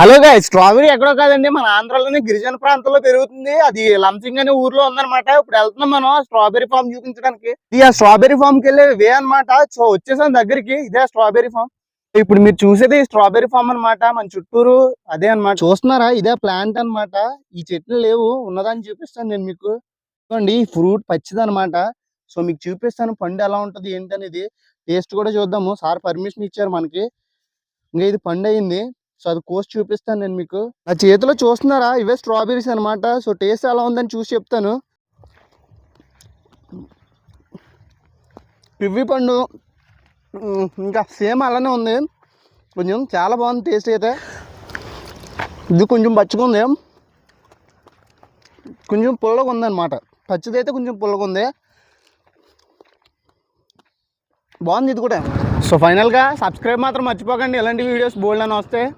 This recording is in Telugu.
హలో గాయ్స్, స్ట్రాబెరీ ఎక్కడో కాదండి, మన ఆంధ్రాలోని గిరిజన ప్రాంతంలో పెరుగుతుంది. అది లంసింగ్ అనే ఊర్లో ఉందన్నమాట. ఇప్పుడు వెళ్తున్నాం మనం స్ట్రాబెరీ ఫామ్ చూపించడానికి. ఇది ఆ స్ట్రాబెరీ ఫామ్ కి వెళ్ళే వే అన్నమాట. సో వచ్చేసాం దగ్గరికి. ఇదే స్ట్రాబెరీ ఫామ్. ఇప్పుడు మీరు చూసేది స్ట్రాబెరీ ఫామ్ అన్నమాట. మన చుట్టూరు అదే అన్నమాట. చూస్తున్నారా, ఇదే ప్లాంట్ అన్నమాట. ఈ చెట్లు లేవు, ఉన్నదాన్ని చూపిస్తాను నేను మీకు. చూడండి, ఈ ఫ్రూట్ పచ్చిదన్నమాట. సో మీకు చూపిస్తాను పండు ఎలా ఉంటది ఏంటనేది. టేస్ట్ కూడా చూద్దాము. సార్ పర్మిషన్ ఇచ్చారు మనకి. ఇంకా ఇది పండు అయింది. సో అది కోసి చూపిస్తాను నేను మీకు. నా చేతిలో చూస్తున్నారా, ఇవే స్ట్రాబెరీస్ అనమాట. సో టేస్ట్ ఎలా ఉందని చూసి చెప్తాను. కివి పండు ఇంకా సేమ్ అలానే ఉంది. కొంచెం చాలా బాగుంది టేస్ట్ అయితే. ఇది కొంచెం పచ్చిగా ఉంది, కొంచెం పుల్లగా ఉంది అనమాట. పచ్చిది అయితే కొంచెం పుల్లగా ఉంది, బాగుంది ఇది కూడా. సో ఫైనల్గా సబ్స్క్రైబ్ మాత్రం మర్చిపోకండి, ఇలాంటి వీడియోస్ బోల్డ్ అని వస్తాయి.